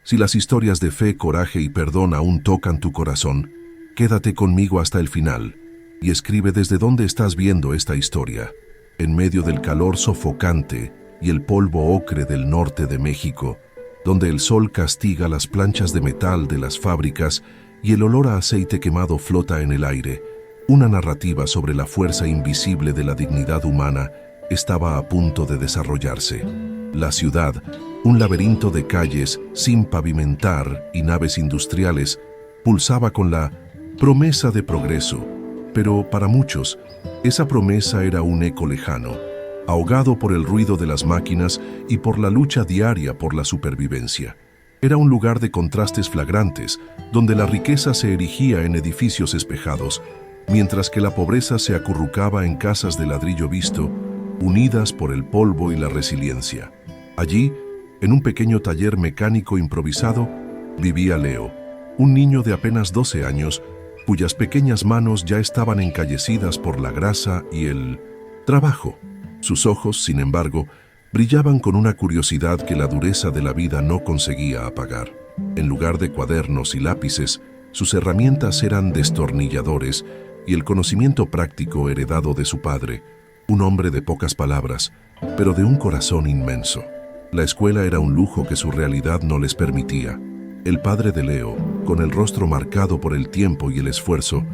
Si las historias de fe, coraje y perdón aún tocan tu corazón, quédate conmigo hasta el final y escribe desde dónde estás viendo esta historia. En medio del calor sofocante y el polvo ocre del norte de México, donde el sol castiga las planchas de metal de las fábricas y el olor a aceite quemado flota en el aire, una narrativa sobre la fuerza invisible de la dignidad humana estaba a punto de desarrollarse. La ciudad, un laberinto de calles sin pavimentar y naves industriales, pulsaba con la promesa de progreso, pero para muchos, esa promesa era un eco lejano, ahogado por el ruido de las máquinas y por la lucha diaria por la supervivencia. Era un lugar de contrastes flagrantes, donde la riqueza se erigía en edificios espejados, mientras que la pobreza se acurrucaba en casas de ladrillo visto, unidas por el polvo y la resiliencia. Allí, en un pequeño taller mecánico improvisado, vivía Leo, un niño de apenas 12 años, cuyas pequeñas manos ya estaban encallecidas por la grasa y el trabajo. Sus ojos, sin embargo, brillaban con una curiosidad que la dureza de la vida no conseguía apagar. En lugar de cuadernos y lápices, sus herramientas eran destornilladores y el conocimiento práctico heredado de su padre, un hombre de pocas palabras, pero de un corazón inmenso. La escuela era un lujo que su realidad no les permitía. El padre de Leo, con el rostro marcado por el tiempo y el esfuerzo,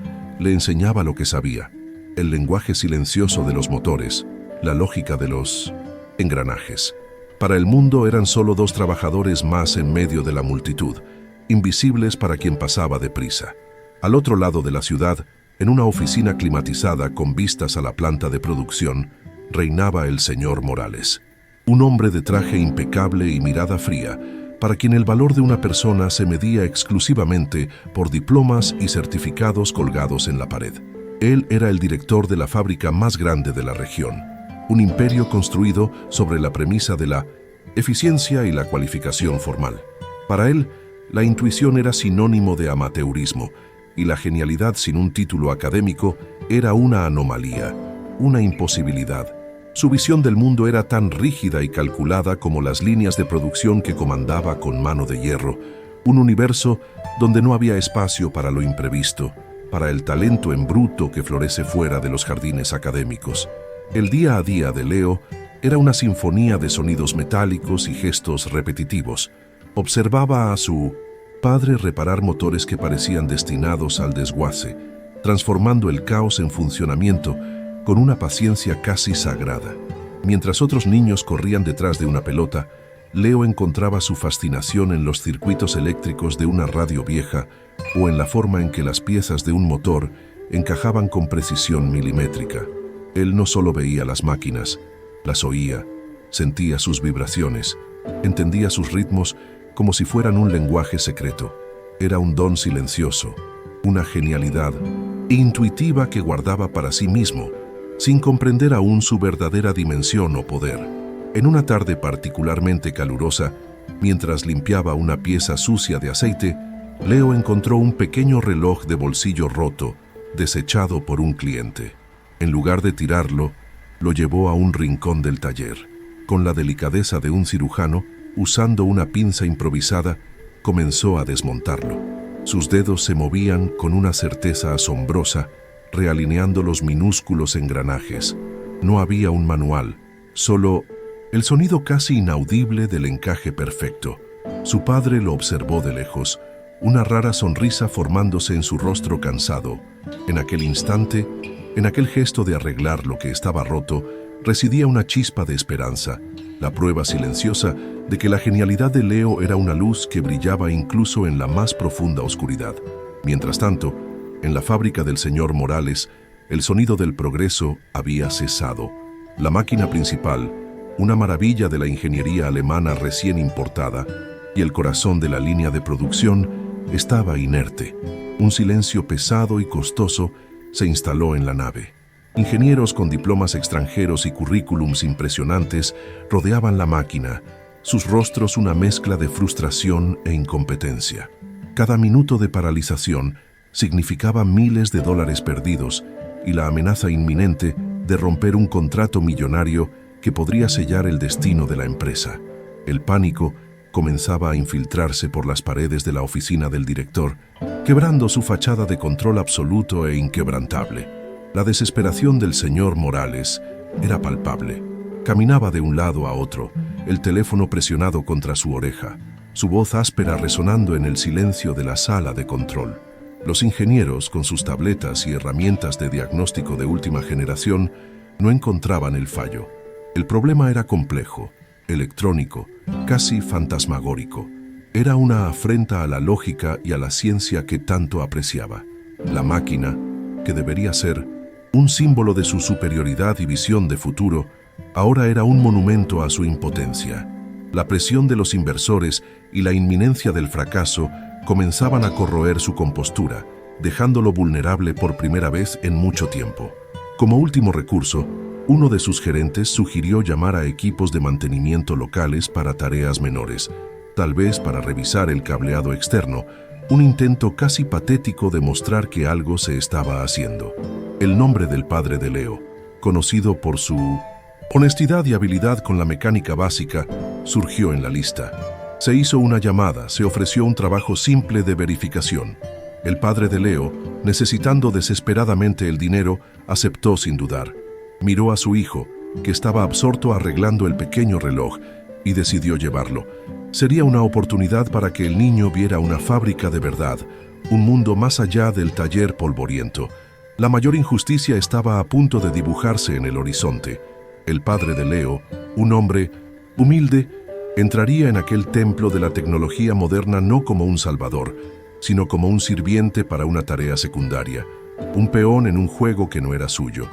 le enseñaba lo que sabía: el lenguaje silencioso de los motores, la lógica de los engranajes. Para el mundo eran solo dos trabajadores más en medio de la multitud, invisibles para quien pasaba deprisa. Al otro lado de la ciudad, en una oficina climatizada con vistas a la planta de producción, reinaba el señor Morales. Un hombre de traje impecable y mirada fría, para quien el valor de una persona se medía exclusivamente por diplomas y certificados colgados en la pared. Él era el director de la fábrica más grande de la región, un imperio construido sobre la premisa de la eficiencia y la cualificación formal. Para él, la intuición era sinónimo de amateurismo, y la genialidad sin un título académico era una anomalía, una imposibilidad. Su visión del mundo era tan rígida y calculada como las líneas de producción que comandaba con mano de hierro, un universo donde no había espacio para lo imprevisto, para el talento en bruto que florece fuera de los jardines académicos. El día a día de Leo era una sinfonía de sonidos metálicos y gestos repetitivos. Observaba a su padre reparar motores que parecían destinados al desguace, transformando el caos en funcionamiento con una paciencia casi sagrada. Mientras otros niños corrían detrás de una pelota, Leo encontraba su fascinación en los circuitos eléctricos de una radio vieja o en la forma en que las piezas de un motor encajaban con precisión milimétrica. Él no solo veía las máquinas, las oía, sentía sus vibraciones, entendía sus ritmos como si fueran un lenguaje secreto. Era un don silencioso, una genialidad intuitiva que guardaba para sí mismo, sin comprender aún su verdadera dimensión o poder. En una tarde particularmente calurosa, mientras limpiaba una pieza sucia de aceite, Leo encontró un pequeño reloj de bolsillo roto, desechado por un cliente. En lugar de tirarlo, lo llevó a un rincón del taller. Con la delicadeza de un cirujano, usando una pinza improvisada, comenzó a desmontarlo. Sus dedos se movían con una certeza asombrosa, realineando los minúsculos engranajes. No había un manual, solo el sonido casi inaudible del encaje perfecto. Su padre lo observó de lejos, una rara sonrisa formándose en su rostro cansado. En aquel instante, en aquel gesto de arreglar lo que estaba roto, residía una chispa de esperanza, la prueba silenciosa de que la genialidad de Leo era una luz que brillaba incluso en la más profunda oscuridad. Mientras tanto, en la fábrica del señor Morales, el sonido del progreso había cesado. La máquina principal, una maravilla de la ingeniería alemana recién importada, y el corazón de la línea de producción, estaba inerte. Un silencio pesado y costoso se instaló en la nave. Ingenieros con diplomas extranjeros y currículums impresionantes rodeaban la máquina, sus rostros una mezcla de frustración e incompetencia. Cada minuto de paralización significaba miles de dólares perdidos y la amenaza inminente de romper un contrato millonario que podría sellar el destino de la empresa. El pánico comenzaba a infiltrarse por las paredes de la oficina del director, quebrando su fachada de control absoluto e inquebrantable. La desesperación del señor Morales era palpable. Caminaba de un lado a otro, el teléfono presionado contra su oreja, su voz áspera resonando en el silencio de la sala de control. Los ingenieros, con sus tabletas y herramientas de diagnóstico de última generación, no encontraban el fallo. El problema era complejo, electrónico, casi fantasmagórico. Era una afrenta a la lógica y a la ciencia que tanto apreciaba. La máquina, que debería ser un símbolo de su superioridad y visión de futuro, ahora era un monumento a su impotencia. La presión de los inversores y la inminencia del fracaso comenzaban a corroer su compostura, dejándolo vulnerable por primera vez en mucho tiempo. Como último recurso, uno de sus gerentes sugirió llamar a equipos de mantenimiento locales para tareas menores, tal vez para revisar el cableado externo, un intento casi patético de mostrar que algo se estaba haciendo. El nombre del padre de Leo, conocido por su honestidad y habilidad con la mecánica básica, surgió en la lista. Se hizo una llamada, se ofreció un trabajo simple de verificación. El padre de Leo, necesitando desesperadamente el dinero, aceptó sin dudar. Miró a su hijo, que estaba absorto arreglando el pequeño reloj, y decidió llevarlo. Sería una oportunidad para que el niño viera una fábrica de verdad, un mundo más allá del taller polvoriento. La mayor injusticia estaba a punto de dibujarse en el horizonte. El padre de Leo, un hombre humilde, entraría en aquel templo de la tecnología moderna no como un salvador, sino como un sirviente para una tarea secundaria, un peón en un juego que no era suyo.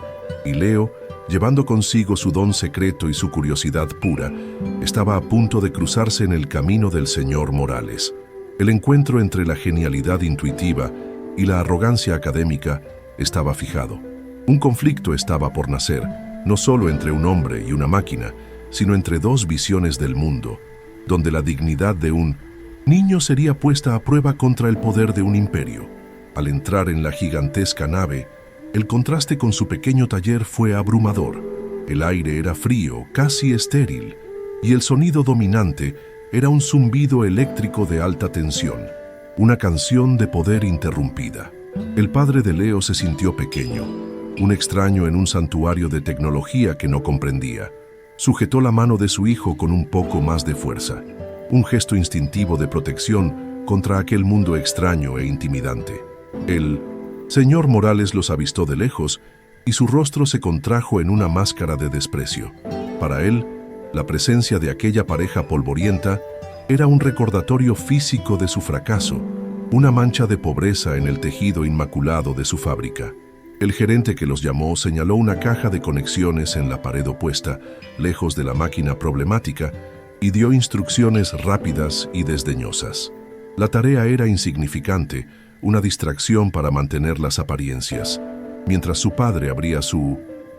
Y Leo, llevando consigo su don secreto y su curiosidad pura, estaba a punto de cruzarse en el camino del señor Morales. El encuentro entre la genialidad intuitiva y la arrogancia académica estaba fijado. Un conflicto estaba por nacer, no solo entre un hombre y una máquina, sino entre dos visiones del mundo, donde la dignidad de un niño sería puesta a prueba contra el poder de un imperio. Al entrar en la gigantesca nave, el contraste con su pequeño taller fue abrumador. El aire era frío, casi estéril, y el sonido dominante era un zumbido eléctrico de alta tensión, una canción de poder interrumpida. El padre de Leo se sintió pequeño, un extraño en un santuario de tecnología que no comprendía. Sujetó la mano de su hijo con un poco más de fuerza, un gesto instintivo de protección contra aquel mundo extraño e intimidante. El señor Morales los avistó de lejos y su rostro se contrajo en una máscara de desprecio. Para él, la presencia de aquella pareja polvorienta era un recordatorio físico de su fracaso, una mancha de pobreza en el tejido inmaculado de su fábrica. El gerente que los llamó señaló una caja de conexiones en la pared opuesta, lejos de la máquina problemática, y dio instrucciones rápidas y desdeñosas. La tarea era insignificante, una distracción para mantener las apariencias. Mientras su padre abría su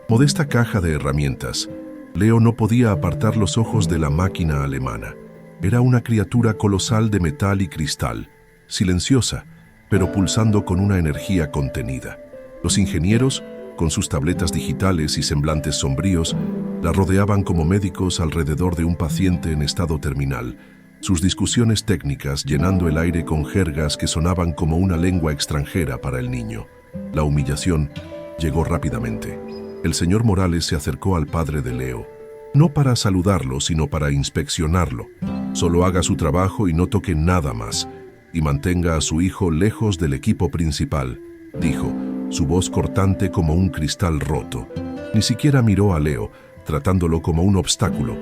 modesta caja de herramientas, Leo no podía apartar los ojos de la máquina alemana. Era una criatura colosal de metal y cristal, silenciosa, pero pulsando con una energía contenida. Los ingenieros, con sus tabletas digitales y semblantes sombríos, la rodeaban como médicos alrededor de un paciente en estado terminal, sus discusiones técnicas llenando el aire con jergas que sonaban como una lengua extranjera para el niño. La humillación llegó rápidamente. El señor Morales se acercó al padre de Leo, no para saludarlo, sino para inspeccionarlo. Solo haga su trabajo y no toque nada más, y mantenga a su hijo lejos del equipo principal, dijo, su voz cortante como un cristal roto. Ni siquiera miró a Leo, tratándolo como un obstáculo,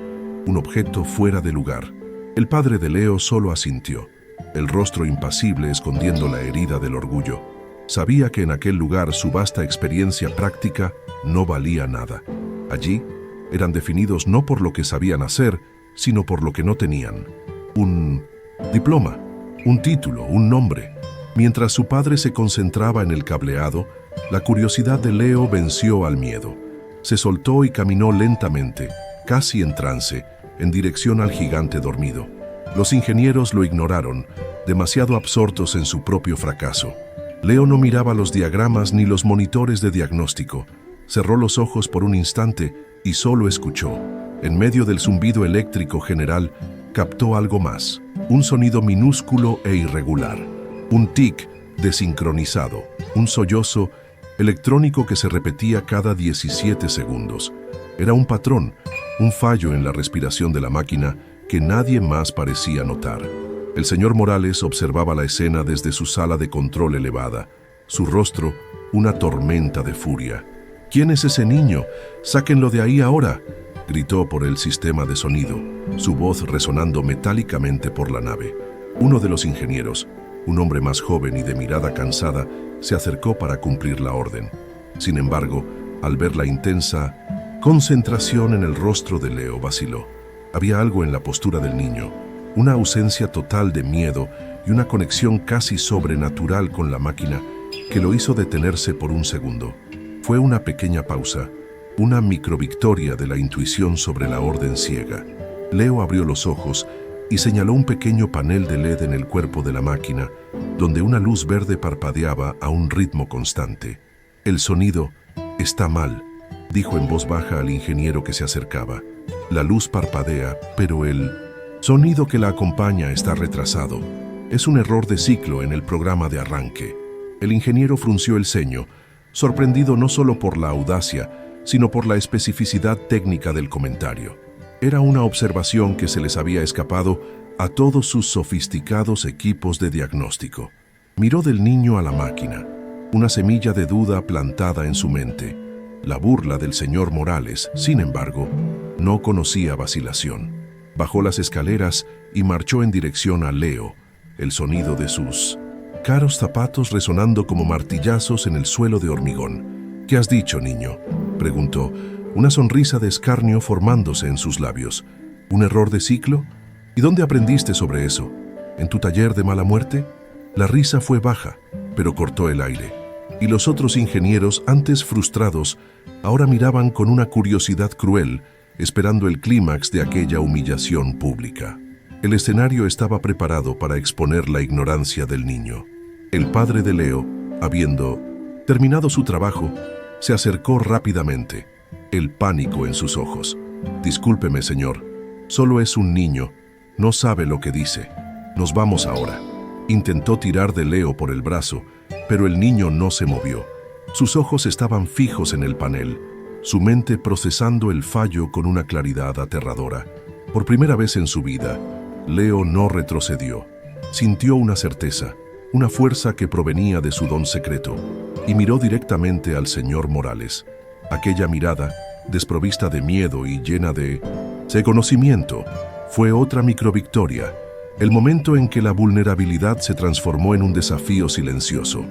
un objeto fuera de lugar. El padre de Leo solo asintió, el rostro impasible escondiendo la herida del orgullo. Sabía que en aquel lugar su vasta experiencia práctica no valía nada. Allí eran definidos no por lo que sabían hacer, sino por lo que no tenían. Un diploma, un título, un nombre. Mientras su padre se concentraba en el cableado, la curiosidad de Leo venció al miedo. Se soltó y caminó lentamente, casi en trance, en dirección al gigante dormido. Los ingenieros lo ignoraron, demasiado absortos en su propio fracaso. Leo no miraba los diagramas ni los monitores de diagnóstico. Cerró los ojos por un instante y solo escuchó. En medio del zumbido eléctrico general, captó algo más, un sonido minúsculo e irregular, un tic desincronizado, un sollozo electrónico que se repetía cada 17 segundos. Era un patrón, un fallo en la respiración de la máquina que nadie más parecía notar. El señor Morales observaba la escena desde su sala de control elevada, su rostro una tormenta de furia. «¿Quién es ese niño? ¡Sáquenlo de ahí ahora!», gritó por el sistema de sonido, su voz resonando metálicamente por la nave. Uno de los ingenieros, un hombre más joven y de mirada cansada, se acercó para cumplir la orden. Sin embargo, al ver la intensa concentración en el rostro de Leo, vaciló. Había algo en la postura del niño, una ausencia total de miedo y una conexión casi sobrenatural con la máquina que lo hizo detenerse por un segundo. Fue una pequeña pausa, una microvictoria de la intuición sobre la orden ciega. Leo abrió los ojos y señaló un pequeño panel de LED en el cuerpo de la máquina, donde una luz verde parpadeaba a un ritmo constante. «El sonido está mal», dijo en voz baja al ingeniero que se acercaba. «La luz parpadea, pero el sonido que la acompaña está retrasado. Es un error de ciclo en el programa de arranque». El ingeniero frunció el ceño, sorprendido no solo por la audacia, sino por la especificidad técnica del comentario. Era una observación que se les había escapado a todos sus sofisticados equipos de diagnóstico. Miró del niño a la máquina, una semilla de duda plantada en su mente. La burla del señor Morales, sin embargo, no conocía vacilación. Bajó las escaleras y marchó en dirección a Leo, el sonido de sus caros zapatos resonando como martillazos en el suelo de hormigón. «¿Qué has dicho, niño?», preguntó, una sonrisa de escarnio formándose en sus labios. «¿Un error de ciclo? ¿Y dónde aprendiste sobre eso? ¿En tu taller de mala muerte?». La risa fue baja, pero cortó el aire, y los otros ingenieros, antes frustrados, ahora miraban con una curiosidad cruel, esperando el clímax de aquella humillación pública. El escenario estaba preparado para exponer la ignorancia del niño. El padre de Leo, habiendo terminado su trabajo, se acercó rápidamente, el pánico en sus ojos. «Discúlpeme, señor, solo es un niño, no sabe lo que dice. Nos vamos ahora». Intentó tirar de Leo por el brazo, pero el niño no se movió. Sus ojos estaban fijos en el panel, su mente procesando el fallo con una claridad aterradora. Por primera vez en su vida, Leo no retrocedió. Sintió una certeza, una fuerza que provenía de su don secreto, y miró directamente al señor Morales. Aquella mirada, desprovista de miedo y llena de conocimiento, fue otra microvictoria, el momento en que la vulnerabilidad se transformó en un desafío silencioso.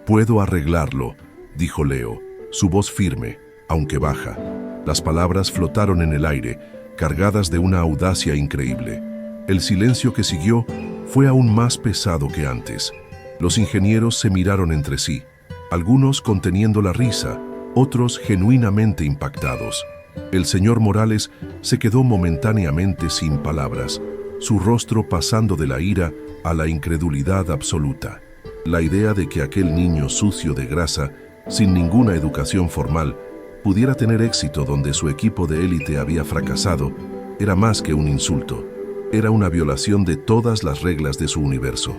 «Puedo arreglarlo», dijo Leo, su voz firme, aunque baja. Las palabras flotaron en el aire, cargadas de una audacia increíble. El silencio que siguió fue aún más pesado que antes. Los ingenieros se miraron entre sí, algunos conteniendo la risa, otros genuinamente impactados. El señor Morales se quedó momentáneamente sin palabras, su rostro pasando de la ira a la incredulidad absoluta. La idea de que aquel niño sucio de grasa, sin ninguna educación formal, pudiera tener éxito donde su equipo de élite había fracasado, era más que un insulto. Era una violación de todas las reglas de su universo.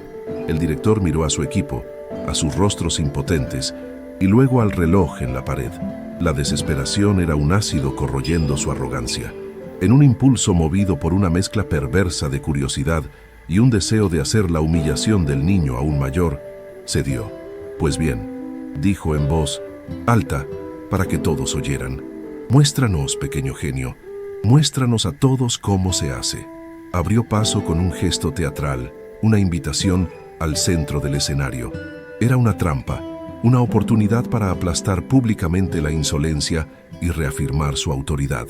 El director miró a su equipo, a sus rostros impotentes, y luego al reloj en la pared. La desesperación era un ácido corroyendo su arrogancia. En un impulso movido por una mezcla perversa de curiosidad y un deseo de hacer la humillación del niño aún mayor, cedió. «Pues bien», dijo en voz alta para que todos oyeran, «muéstranos, pequeño genio, muéstranos a todos cómo se hace». Abrió paso con un gesto teatral, una invitación al centro del escenario. Era una trampa, una oportunidad para aplastar públicamente la insolencia y reafirmar su autoridad.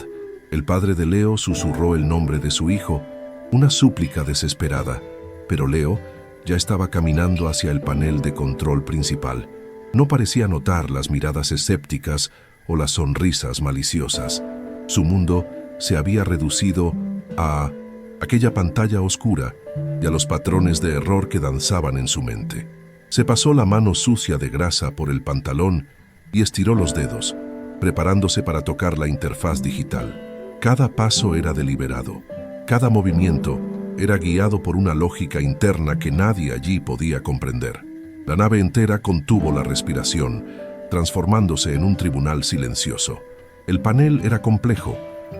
El padre de Leo susurró el nombre de su hijo, una súplica desesperada, pero Leo ya estaba caminando hacia el panel de control principal. No parecía notar las miradas escépticas o las sonrisas maliciosas. Su mundo se había reducido a aquella pantalla oscura y a los patrones de error que danzaban en su mente. Se pasó la mano sucia de grasa por el pantalón y estiró los dedos, preparándose para tocar la interfaz digital. Cada paso era deliberado, cada movimiento era guiado por una lógica interna que nadie allí podía comprender. La nave entera contuvo la respiración, transformándose en un tribunal silencioso. El panel era complejo,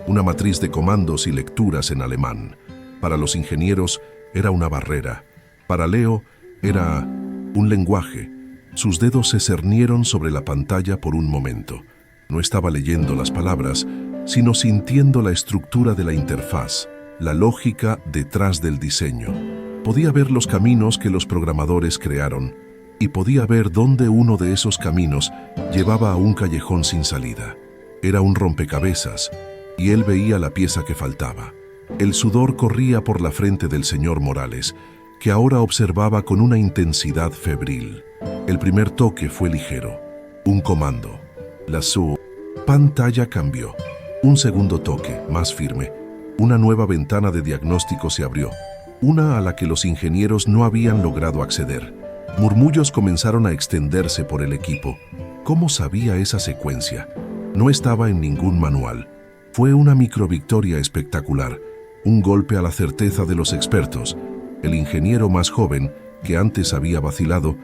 una matriz de comandos y lecturas en alemán. Para los ingenieros era una barrera. Para Leo era un lenguaje. Sus dedos se cernieron sobre la pantalla por un momento. No estaba leyendo las palabras, sino sintiendo la estructura de la interfaz, la lógica detrás del diseño. Podía ver los caminos que los programadores crearon y podía ver dónde uno de esos caminos llevaba a un callejón sin salida. Era un rompecabezas y él veía la pieza que faltaba. El sudor corría por la frente del señor Morales, que ahora observaba con una intensidad febril. El primer toque fue ligero. Un comando. Su pantalla cambió. Un segundo toque, más firme. Una nueva ventana de diagnóstico se abrió, una a la que los ingenieros no habían logrado acceder. Murmullos comenzaron a extenderse por el equipo. ¿Cómo sabía esa secuencia? No estaba en ningún manual. Fue una microvictoria espectacular, un golpe a la certeza de los expertos. El ingeniero más joven, que antes había vacilado,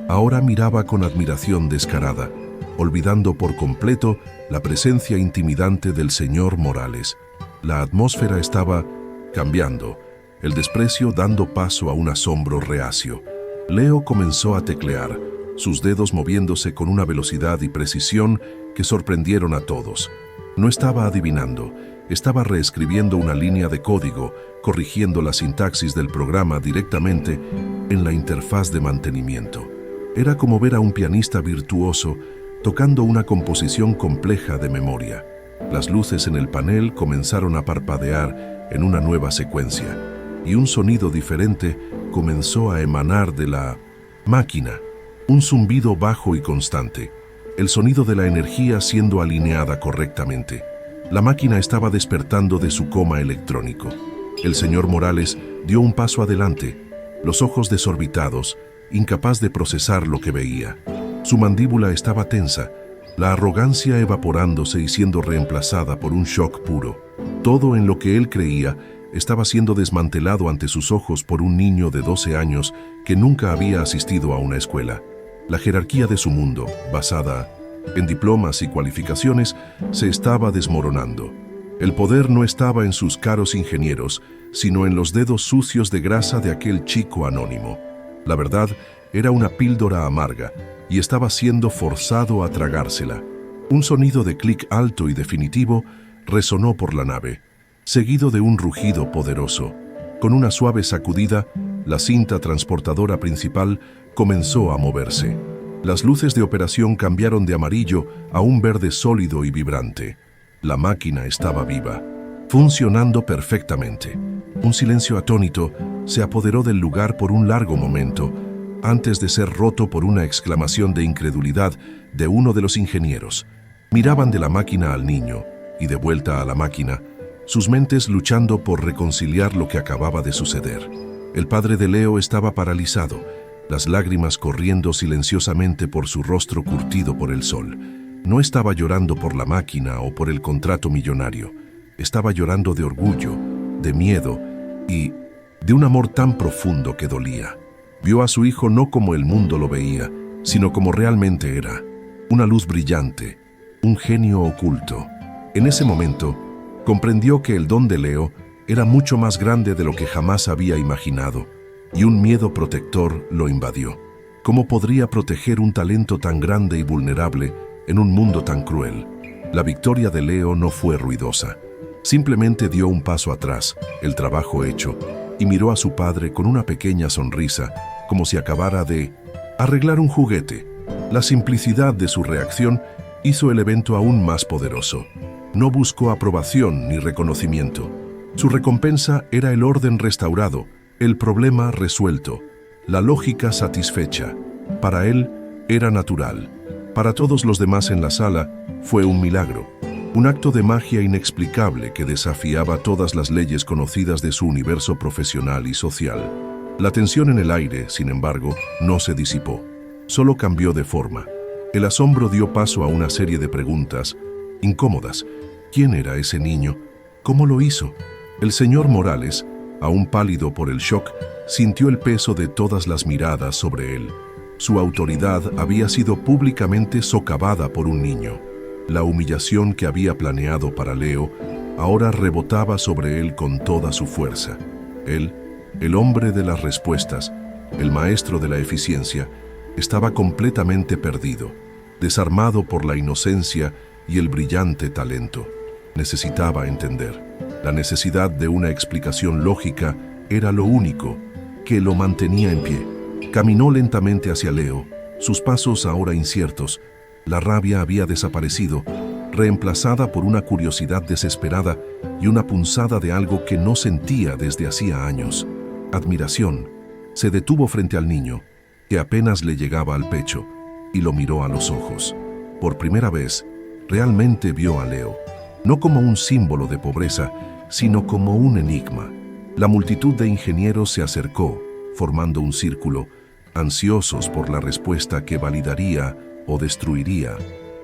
ahora miraba con admiración descarada, olvidando por completo la presencia intimidante del señor Morales. La atmósfera estaba cambiando, el desprecio dando paso a un asombro reacio. Leo comenzó a teclear, sus dedos moviéndose con una velocidad y precisión que sorprendieron a todos. No estaba adivinando, estaba reescribiendo una línea de código, corrigiendo la sintaxis del programa directamente en la interfaz de mantenimiento. Era como ver a un pianista virtuoso tocando una composición compleja de memoria. Las luces en el panel comenzaron a parpadear en una nueva secuencia, y un sonido diferente comenzó a emanar de la máquina. Un zumbido bajo y constante, el sonido de la energía siendo alineada correctamente. La máquina estaba despertando de su coma electrónico. El señor Morales dio un paso adelante, los ojos desorbitados, incapaz de procesar lo que veía. Su mandíbula estaba tensa, la arrogancia evaporándose y siendo reemplazada por un shock puro. Todo en lo que él creía estaba siendo desmantelado ante sus ojos por un niño de 12 años que nunca había asistido a una escuela. La jerarquía de su mundo, basada en diplomas y cualificaciones, se estaba desmoronando. El poder no estaba en sus caros ingenieros, sino en los dedos sucios de grasa de aquel chico anónimo. La verdad era una píldora amarga y estaba siendo forzado a tragársela. Un sonido de clic alto y definitivo resonó por la nave, seguido de un rugido poderoso. Con una suave sacudida, la cinta transportadora principal comenzó a moverse. Las luces de operación cambiaron de amarillo a un verde sólido y vibrante. La máquina estaba viva, funcionando perfectamente. Un silencio atónito se apoderó del lugar por un largo momento, antes de ser roto por una exclamación de incredulidad de uno de los ingenieros. Miraban de la máquina al niño y de vuelta a la máquina, sus mentes luchando por reconciliar lo que acababa de suceder. El padre de Leo estaba paralizado, las lágrimas corriendo silenciosamente por su rostro curtido por el sol. No estaba llorando por la máquina o por el contrato millonario. Estaba llorando de orgullo, de miedo y de un amor tan profundo que dolía. Vio a su hijo no como el mundo lo veía, sino como realmente era. Una luz brillante, un genio oculto. En ese momento, comprendió que el don de Leo era mucho más grande de lo que jamás había imaginado, y un miedo protector lo invadió. ¿Cómo podría proteger un talento tan grande y vulnerable en un mundo tan cruel? La victoria de Leo no fue ruidosa. Simplemente dio un paso atrás, el trabajo hecho, y miró a su padre con una pequeña sonrisa, como si acabara de arreglar un juguete. La simplicidad de su reacción hizo el evento aún más poderoso. No buscó aprobación ni reconocimiento. Su recompensa era el orden restaurado, el problema resuelto, la lógica satisfecha. Para él era natural. Para todos los demás en la sala fue un milagro, un acto de magia inexplicable que desafiaba todas las leyes conocidas de su universo profesional y social. La tensión en el aire, sin embargo, no se disipó, solo cambió de forma. El asombro dio paso a una serie de preguntas incómodas. ¿Quién era ese niño? ¿Cómo lo hizo? El señor Morales, Aún pálido por el shock, sintió el peso de todas las miradas sobre él. Su autoridad había sido públicamente socavada por un niño. La humillación que había planeado para Leo ahora rebotaba sobre él con toda su fuerza. Él, el hombre de las respuestas, el maestro de la eficiencia, estaba completamente perdido, desarmado por la inocencia y el brillante talento. Necesitaba entender. La necesidad de una explicación lógica era lo único que lo mantenía en pie. Caminó lentamente hacia Leo, sus pasos ahora inciertos. La rabia había desaparecido, reemplazada por una curiosidad desesperada y una punzada de algo que no sentía desde hacía años. Admiración. Se detuvo frente al niño, que apenas le llegaba al pecho, y lo miró a los ojos. Por primera vez, realmente vio a Leo, no como un símbolo de pobreza, sino como un enigma. La multitud de ingenieros se acercó, formando un círculo, ansiosos por la respuesta que validaría o destruiría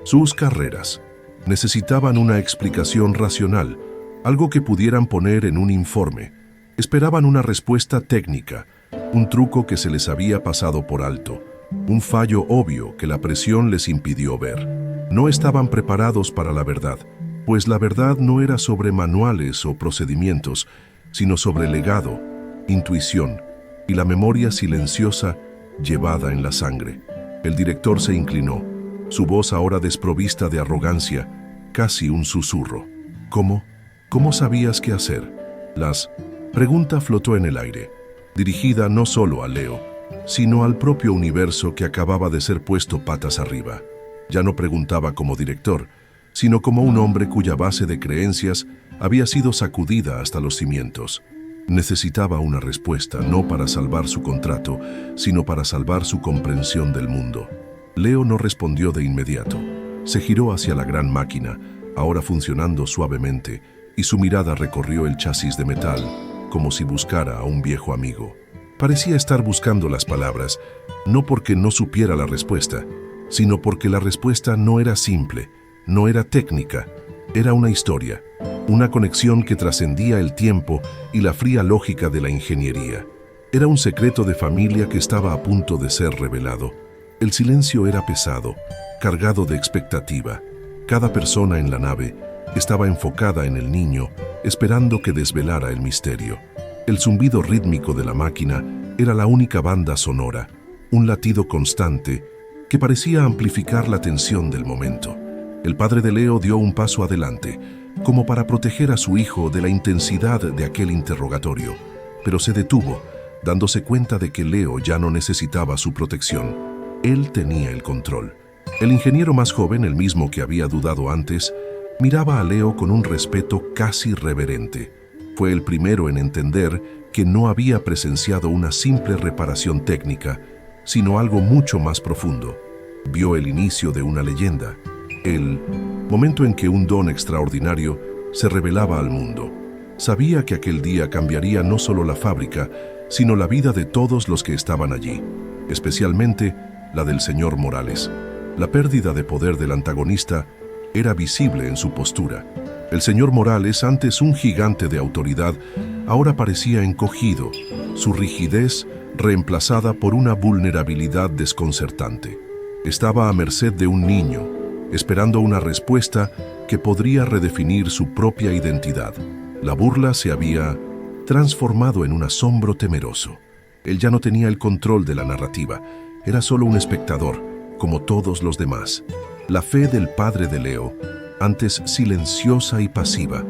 sus carreras. Necesitaban una explicación racional, algo que pudieran poner en un informe. Esperaban una respuesta técnica, un truco que se les había pasado por alto, un fallo obvio que la presión les impidió ver. No estaban preparados para la verdad, pues la verdad no era sobre manuales o procedimientos, sino sobre legado, intuición y la memoria silenciosa llevada en la sangre. El director se inclinó, su voz ahora desprovista de arrogancia, casi un susurro. ¿Cómo sabías qué hacer? Pregunta flotó en el aire, dirigida no solo a Leo, sino al propio universo que acababa de ser puesto patas arriba. Ya no preguntaba como director, sino como un hombre cuya base de creencias había sido sacudida hasta los cimientos. Necesitaba una respuesta, no para salvar su contrato, sino para salvar su comprensión del mundo. Leo no respondió de inmediato. Se giró hacia la gran máquina, ahora funcionando suavemente, y su mirada recorrió el chasis de metal, como si buscara a un viejo amigo. Parecía estar buscando las palabras, no porque no supiera la respuesta, sino porque la respuesta no era simple, no era técnica, era una historia, una conexión que trascendía el tiempo y la fría lógica de la ingeniería. Era un secreto de familia que estaba a punto de ser revelado. El silencio era pesado, cargado de expectativa. Cada persona en la nave estaba enfocada en el niño, esperando que desvelara el misterio. El zumbido rítmico de la máquina era la única banda sonora, un latido constante que parecía amplificar la tensión del momento. El padre de Leo dio un paso adelante, como para proteger a su hijo de la intensidad de aquel interrogatorio, pero se detuvo, dándose cuenta de que Leo ya no necesitaba su protección. Él tenía el control. El ingeniero más joven, el mismo que había dudado antes, miraba a Leo con un respeto casi reverente. Fue el primero en entender que no había presenciado una simple reparación técnica, sino algo mucho más profundo. Vio el inicio de una leyenda, el momento en que un don extraordinario se revelaba al mundo. Sabía que aquel día cambiaría no solo la fábrica, sino la vida de todos los que estaban allí, especialmente la del señor Morales. La pérdida de poder del antagonista era visible en su postura. El señor Morales, antes un gigante de autoridad, ahora parecía encogido, su rigidez reemplazada por una vulnerabilidad desconcertante. Estaba a merced de un niño, esperando una respuesta que podría redefinir su propia identidad. La burla se había transformado en un asombro temeroso. Él ya no tenía el control de la narrativa, era solo un espectador, como todos los demás. La fe del padre de Leo, antes silenciosa y pasiva,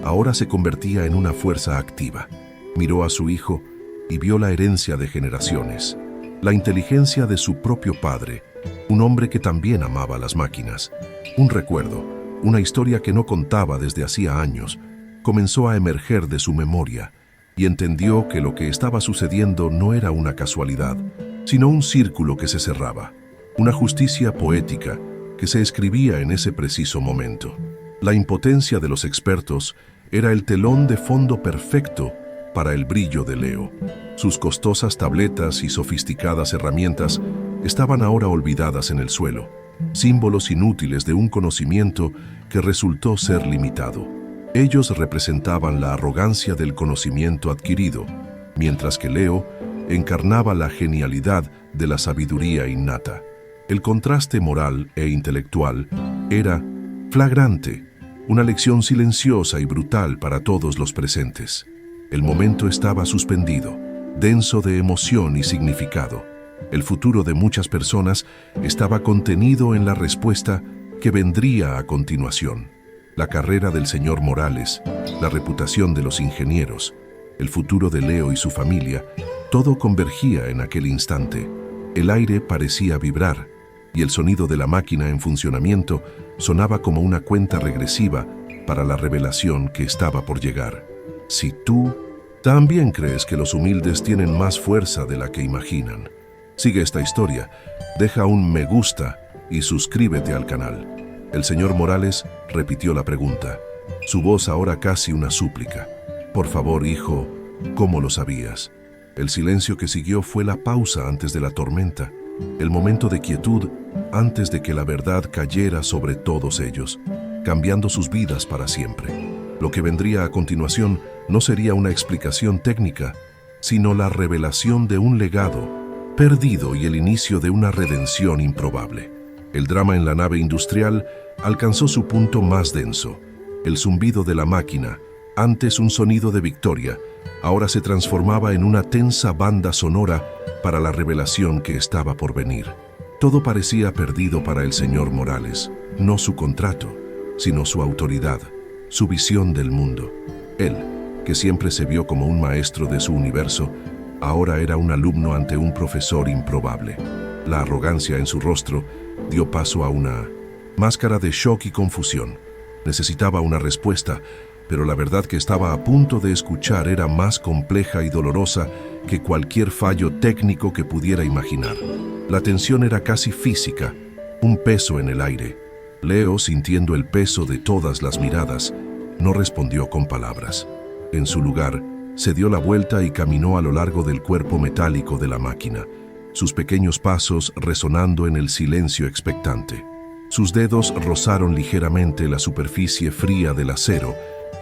ahora se convertía en una fuerza activa. Miró a su hijo y vio la herencia de generaciones, la inteligencia de su propio padre, un hombre que también amaba las máquinas. Un recuerdo, una historia que no contaba desde hacía años, comenzó a emerger de su memoria y entendió que lo que estaba sucediendo no era una casualidad, sino un círculo que se cerraba, una justicia poética que se escribía en ese preciso momento. La impotencia de los expertos era el telón de fondo perfecto para el brillo de Leo. Sus costosas tabletas y sofisticadas herramientas estaban ahora olvidadas en el suelo, símbolos inútiles de un conocimiento que resultó ser limitado. Ellos representaban la arrogancia del conocimiento adquirido, mientras que Leo encarnaba la genialidad de la sabiduría innata. El contraste moral e intelectual era flagrante, una lección silenciosa y brutal para todos los presentes. El momento estaba suspendido, denso de emoción y significado. El futuro de muchas personas estaba contenido en la respuesta que vendría a continuación. La carrera del señor Morales, la reputación de los ingenieros, el futuro de Leo y su familia, todo convergía en aquel instante. El aire parecía vibrar, y el sonido de la máquina en funcionamiento sonaba como una cuenta regresiva para la revelación que estaba por llegar. Si tú también crees que los humildes tienen más fuerza de la que imaginan, sigue esta historia, deja un me gusta y suscríbete al canal. El señor Morales repitió la pregunta, su voz ahora casi una súplica. Por favor, hijo, ¿cómo lo sabías? El silencio que siguió fue la pausa antes de la tormenta, el momento de quietud antes de que la verdad cayera sobre todos ellos, cambiando sus vidas para siempre. Lo que vendría a continuación no sería una explicación técnica, sino la revelación de un legado perdido y el inicio de una redención improbable. El drama en la nave industrial alcanzó su punto más denso. El zumbido de la máquina, antes un sonido de victoria, ahora se transformaba en una tensa banda sonora para la revelación que estaba por venir. Todo parecía perdido para el señor Morales, no su contrato, sino su autoridad, su visión del mundo. Él, que siempre se vio como un maestro de su universo, ahora era un alumno ante un profesor improbable. La arrogancia en su rostro dio paso a una máscara de shock y confusión. Necesitaba una respuesta, pero la verdad que estaba a punto de escuchar era más compleja y dolorosa que cualquier fallo técnico que pudiera imaginar. La tensión era casi física, un peso en el aire. Leo, sintiendo el peso de todas las miradas, no respondió con palabras. En su lugar, se dio la vuelta y caminó a lo largo del cuerpo metálico de la máquina, sus pequeños pasos resonando en el silencio expectante. Sus dedos rozaron ligeramente la superficie fría del acero,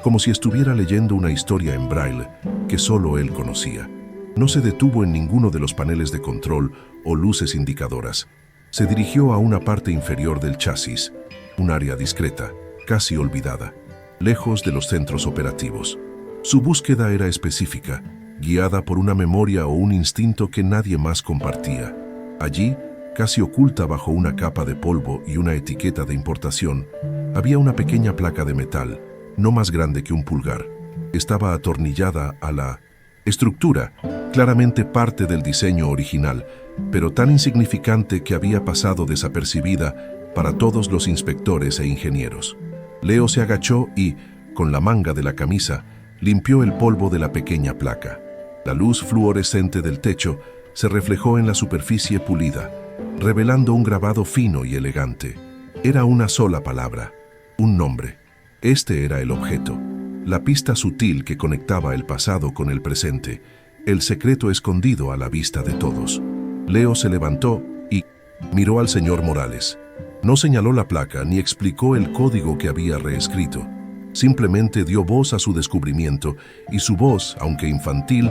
como si estuviera leyendo una historia en braille que solo él conocía. No se detuvo en ninguno de los paneles de control o luces indicadoras. Se dirigió a una parte inferior del chasis, un área discreta, casi olvidada, lejos de los centros operativos. Su búsqueda era específica, guiada por una memoria o un instinto que nadie más compartía. Allí, casi oculta bajo una capa de polvo y una etiqueta de importación, había una pequeña placa de metal, no más grande que un pulgar. Estaba atornillada a la estructura, claramente parte del diseño original, pero tan insignificante que había pasado desapercibida para todos los inspectores e ingenieros. Leo se agachó y, con la manga de la camisa, limpió el polvo de la pequeña placa. La luz fluorescente del techo se reflejó en la superficie pulida, revelando un grabado fino y elegante. Era una sola palabra, un nombre. Este era el objeto, la pista sutil que conectaba el pasado con el presente, el secreto escondido a la vista de todos. Leo se levantó y miró al señor Morales. No señaló la placa ni explicó el código que había reescrito. Simplemente dio voz a su descubrimiento y su voz, aunque infantil,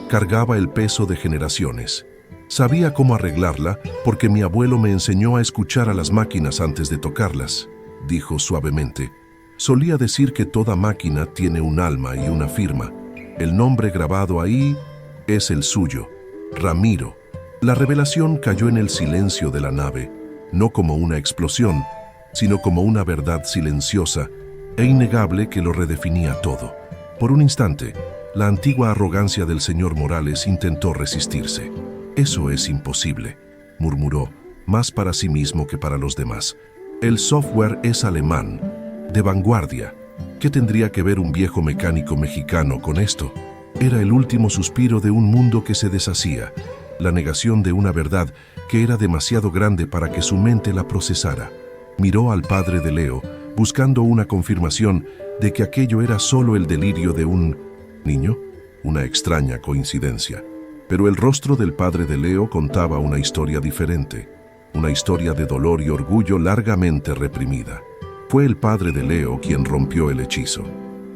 cargaba el peso de generaciones. Sabía cómo arreglarla porque mi abuelo me enseñó a escuchar a las máquinas antes de tocarlas, dijo suavemente. Solía decir que toda máquina tiene un alma y una firma. El nombre grabado ahí es el suyo, Ramiro. La revelación cayó en el silencio de la nave, no como una explosión, sino como una verdad silenciosa e innegable que lo redefinía todo. Por un instante, la antigua arrogancia del señor Morales intentó resistirse. «Eso es imposible», murmuró, más para sí mismo que para los demás. «El software es alemán, de vanguardia. ¿Qué tendría que ver un viejo mecánico mexicano con esto?» Era el último suspiro de un mundo que se deshacía, la negación de una verdad que era demasiado grande para que su mente la procesara. Miró al padre de Leo, buscando una confirmación de que aquello era solo el delirio de un niño, una extraña coincidencia. Pero el rostro del padre de Leo contaba una historia diferente, una historia de dolor y orgullo largamente reprimida. Fue el padre de Leo quien rompió el hechizo.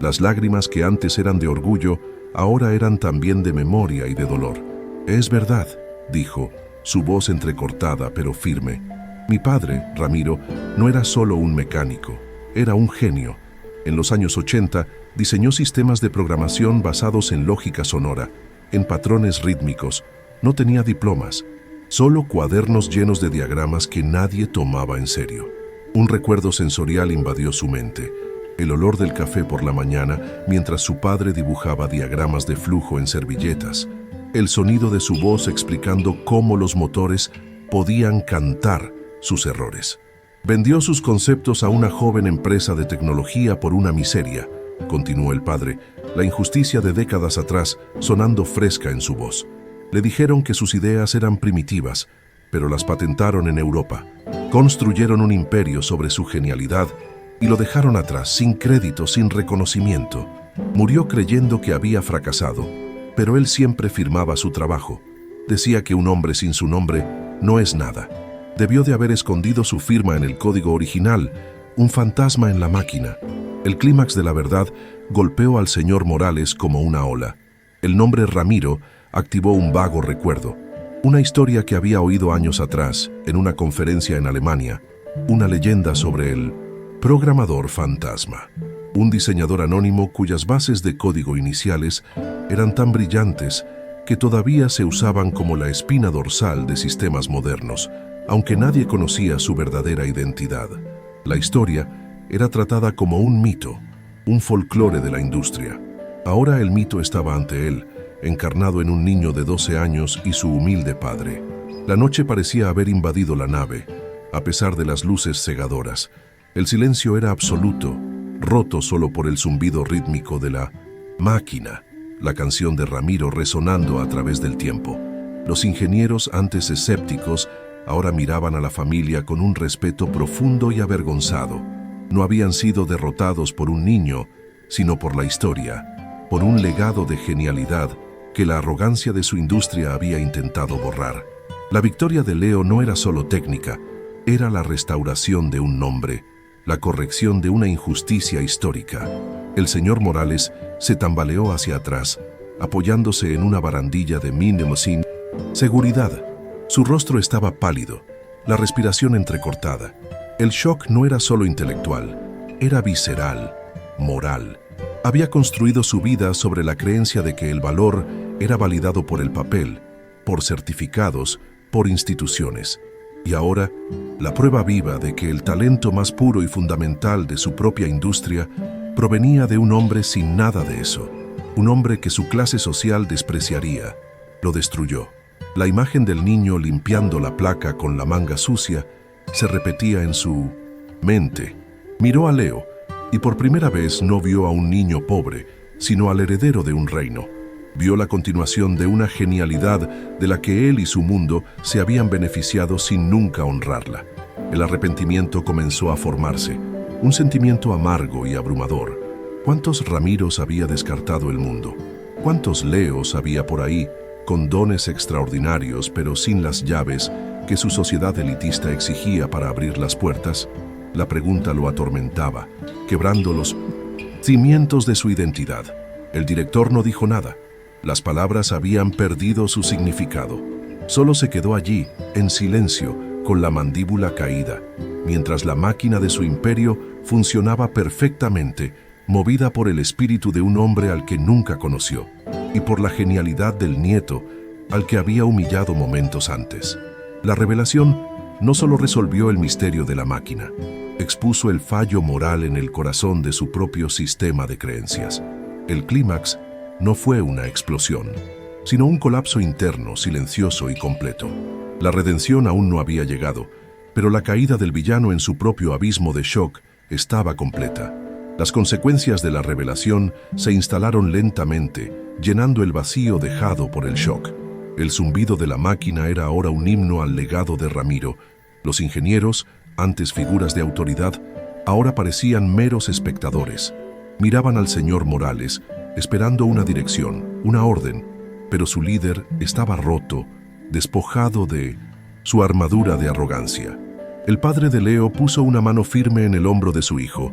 Las lágrimas que antes eran de orgullo, ahora eran también de memoria y de dolor. «Es verdad», dijo, su voz entrecortada pero firme. «Mi padre, Ramiro, no era solo un mecánico, era un genio. En los años 80 diseñó sistemas de programación basados en lógica sonora, en patrones rítmicos. No tenía diplomas, solo cuadernos llenos de diagramas que nadie tomaba en serio. Un recuerdo sensorial invadió su mente. El olor del café por la mañana mientras su padre dibujaba diagramas de flujo en servilletas. El sonido de su voz explicando cómo los motores podían cantar sus errores. Vendió sus conceptos a una joven empresa de tecnología por una miseria», continuó el padre, la injusticia de décadas atrás sonando fresca en su voz. «Le dijeron que sus ideas eran primitivas, pero las patentaron en Europa. Construyeron un imperio sobre su genialidad y lo dejaron atrás, sin crédito, sin reconocimiento. Murió creyendo que había fracasado, pero él siempre firmaba su trabajo. Decía que un hombre sin su nombre no es nada. Debió de haber escondido su firma en el código original, un fantasma en la máquina. El clímax de la verdad golpeó al señor Morales como una ola. El nombre Ramiro activó un vago recuerdo, una historia que había oído años atrás en una conferencia en Alemania, una leyenda sobre el programador fantasma, un diseñador anónimo cuyas bases de código iniciales eran tan brillantes que todavía se usaban como la espina dorsal de sistemas modernos, aunque nadie conocía su verdadera identidad. La historia era tratada como un mito, un folclore de la industria. Ahora el mito estaba ante él, encarnado en un niño de 12 años y su humilde padre. La noche parecía haber invadido la nave, a pesar de las luces cegadoras. El silencio era absoluto, roto solo por el zumbido rítmico de la máquina, la canción de Ramiro resonando a través del tiempo. Los ingenieros, antes escépticos, ahora miraban a la familia con un respeto profundo y avergonzado. No habían sido derrotados por un niño, sino por la historia, por un legado de genialidad que la arrogancia de su industria había intentado borrar. La victoria de Leo no era solo técnica, era la restauración de un nombre, la corrección de una injusticia histórica. El señor Morales se tambaleó hacia atrás, apoyándose en una barandilla de mine. Seguridad. Su rostro estaba pálido, la respiración entrecortada. El shock no era solo intelectual, era visceral, moral. Había construido su vida sobre la creencia de que el valor era validado por el papel, por certificados, por instituciones. Y ahora, la prueba viva de que el talento más puro y fundamental de su propia industria provenía de un hombre sin nada de eso, un hombre que su clase social despreciaría, lo destruyó. La imagen del niño limpiando la placa con la manga sucia se repetía en su mente. Miró a Leo y por primera vez no vio a un niño pobre, sino al heredero de un reino. Vio la continuación de una genialidad de la que él y su mundo se habían beneficiado sin nunca honrarla. El arrepentimiento comenzó a formarse, un sentimiento amargo y abrumador. ¿Cuántos Ramiros había descartado el mundo? ¿Cuántos Leos había por ahí, con dones extraordinarios pero sin las llaves que su sociedad elitista exigía para abrir las puertas? La pregunta lo atormentaba, quebrando los cimientos de su identidad. El director no dijo nada. Las palabras habían perdido su significado. Solo se quedó allí, en silencio, con la mandíbula caída, mientras la máquina de su imperio funcionaba perfectamente, movida por el espíritu de un hombre al que nunca conoció, y por la genialidad del nieto, al que había humillado momentos antes. La revelación no solo resolvió el misterio de la máquina, expuso el fallo moral en el corazón de su propio sistema de creencias. El clímax no fue una explosión, sino un colapso interno, silencioso y completo. La redención aún no había llegado, pero la caída del villano en su propio abismo de shock estaba completa. Las consecuencias de la revelación se instalaron lentamente, llenando el vacío dejado por el shock. El zumbido de la máquina era ahora un himno al legado de Ramiro. Los ingenieros, antes figuras de autoridad, ahora parecían meros espectadores. Miraban al señor Morales, esperando una dirección, una orden, pero su líder estaba roto, despojado de su armadura de arrogancia. El padre de Leo puso una mano firme en el hombro de su hijo,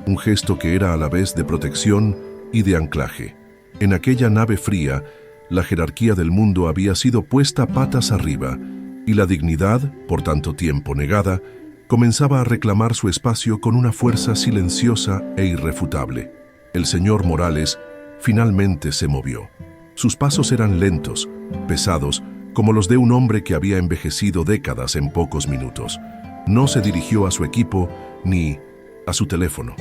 un gesto que era a la vez de protección y de anclaje. En aquella nave fría, la jerarquía del mundo había sido puesta patas arriba, y la dignidad, por tanto tiempo negada, comenzaba a reclamar su espacio con una fuerza silenciosa e irrefutable. El señor Morales finalmente se movió. Sus pasos eran lentos, pesados, como los de un hombre que había envejecido décadas en pocos minutos. No se dirigió a su equipo ni a su teléfono.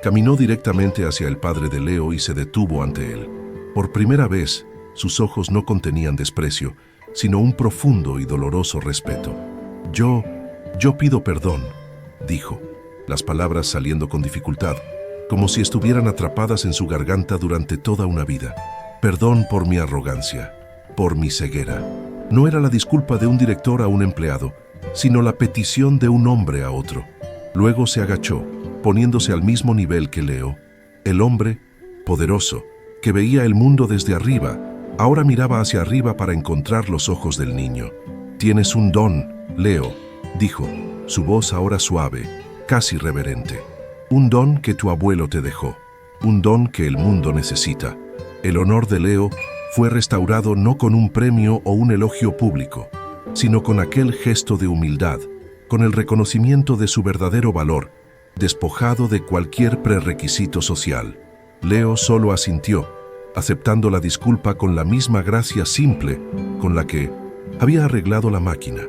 Caminó directamente hacia el padre de Leo y se detuvo ante él. Por primera vez, sus ojos no contenían desprecio, sino un profundo y doloroso respeto. Yo pido perdón, dijo, las palabras saliendo con dificultad, como si estuvieran atrapadas en su garganta durante toda una vida. Perdón por mi arrogancia, por mi ceguera. No era la disculpa de un director a un empleado, sino la petición de un hombre a otro. Luego se agachó, poniéndose al mismo nivel que Leo. El hombre, poderoso, que veía el mundo desde arriba, ahora miraba hacia arriba para encontrar los ojos del niño. «Tienes un don, Leo», dijo, su voz ahora suave, casi reverente. «Un don que tu abuelo te dejó, un don que el mundo necesita». El honor de Leo fue restaurado no con un premio o un elogio público, sino con aquel gesto de humildad, con el reconocimiento de su verdadero valor, despojado de cualquier prerequisito social. Leo solo asintió, aceptando la disculpa con la misma gracia simple con la que había arreglado la máquina.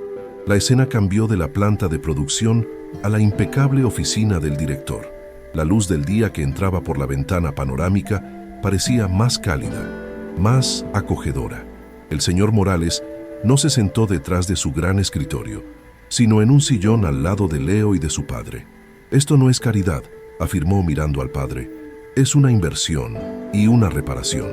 La escena cambió de la planta de producción a la impecable oficina del director. La luz del día que entraba por la ventana panorámica parecía más cálida, más acogedora. El señor Morales no se sentó detrás de su gran escritorio, sino en un sillón al lado de Leo y de su padre. «Esto no es caridad», afirmó mirando al padre. «Es una inversión y una reparación».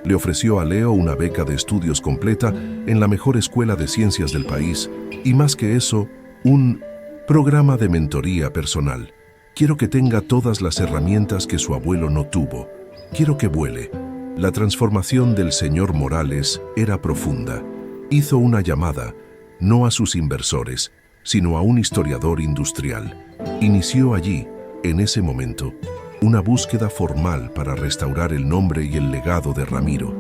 Le ofreció a Leo una beca de estudios completa en la mejor escuela de ciencias del país y, más que eso, un programa de mentoría personal. «Quiero que tenga todas las herramientas que su abuelo no tuvo. Quiero que vuele». La transformación del señor Morales era profunda. Hizo una llamada, no a sus inversores, sino a un historiador industrial. Inició allí, en ese momento, una búsqueda formal para restaurar el nombre y el legado de Ramiro,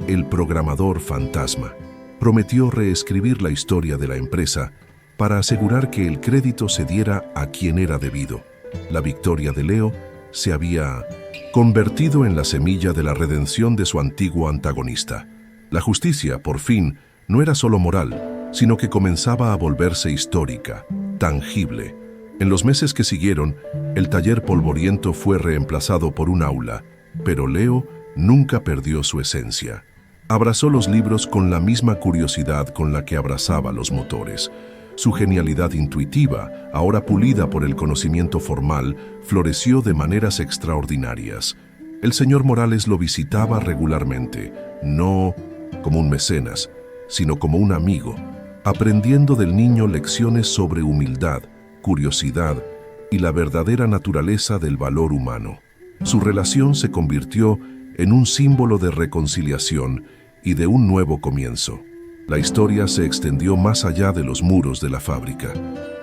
el programador fantasma. Prometió reescribir la historia de la empresa para asegurar que el crédito se diera a quien era debido. La victoria de Leo se había convertido en la semilla de la redención de su antiguo antagonista. La justicia, por fin, no era solo moral, sino que comenzaba a volverse histórica, tangible. En los meses que siguieron, el taller polvoriento fue reemplazado por un aula, pero Leo nunca perdió su esencia. Abrazó los libros con la misma curiosidad con la que abrazaba los motores. Su genialidad intuitiva, ahora pulida por el conocimiento formal, floreció de maneras extraordinarias. El señor Morales lo visitaba regularmente, no como un mecenas, sino como un amigo, aprendiendo del niño lecciones sobre humildad, curiosidad y la verdadera naturaleza del valor humano. Su relación se convirtió en un símbolo de reconciliación y de un nuevo comienzo. La historia se extendió más allá de los muros de la fábrica.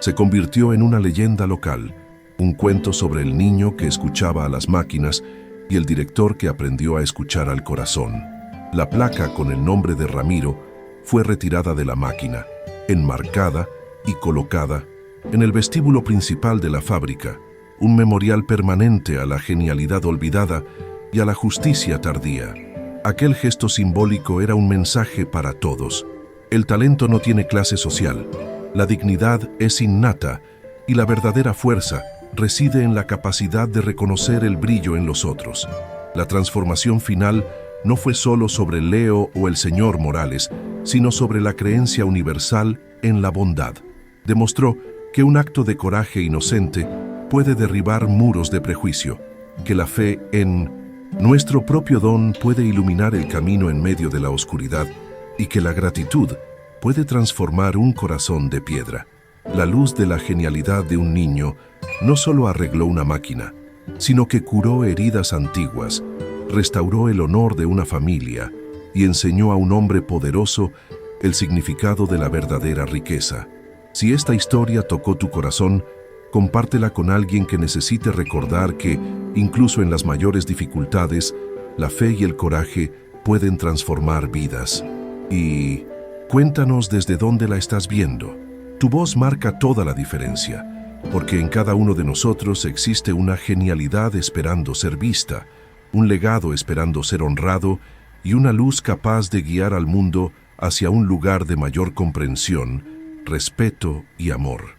Se convirtió en una leyenda local, un cuento sobre el niño que escuchaba a las máquinas y el director que aprendió a escuchar al corazón. La placa con el nombre de Ramiro fue retirada de la máquina, enmarcada y colocada en el vestíbulo principal de la fábrica, un memorial permanente a la genialidad olvidada y a la justicia tardía. Aquel gesto simbólico era un mensaje para todos. El talento no tiene clase social, la dignidad es innata y la verdadera fuerza reside en la capacidad de reconocer el brillo en los otros. La transformación final no fue solo sobre Leo o el señor Morales, sino sobre la creencia universal en la bondad. Demostró que un acto de coraje inocente puede derribar muros de prejuicio, que la fe en nuestro propio don puede iluminar el camino en medio de la oscuridad y que la gratitud puede transformar un corazón de piedra. La luz de la genialidad de un niño no solo arregló una máquina, sino que curó heridas antiguas, restauró el honor de una familia y enseñó a un hombre poderoso el significado de la verdadera riqueza. Si esta historia tocó tu corazón, compártela con alguien que necesite recordar que, incluso en las mayores dificultades, La fe y el coraje pueden transformar vidas. Y cuéntanos desde dónde la estás viendo. Tu voz marca toda la diferencia, porque en cada uno de nosotros existe una genialidad esperando ser vista, un legado esperando ser honrado y una luz capaz de guiar al mundo hacia un lugar de mayor comprensión, respeto y amor.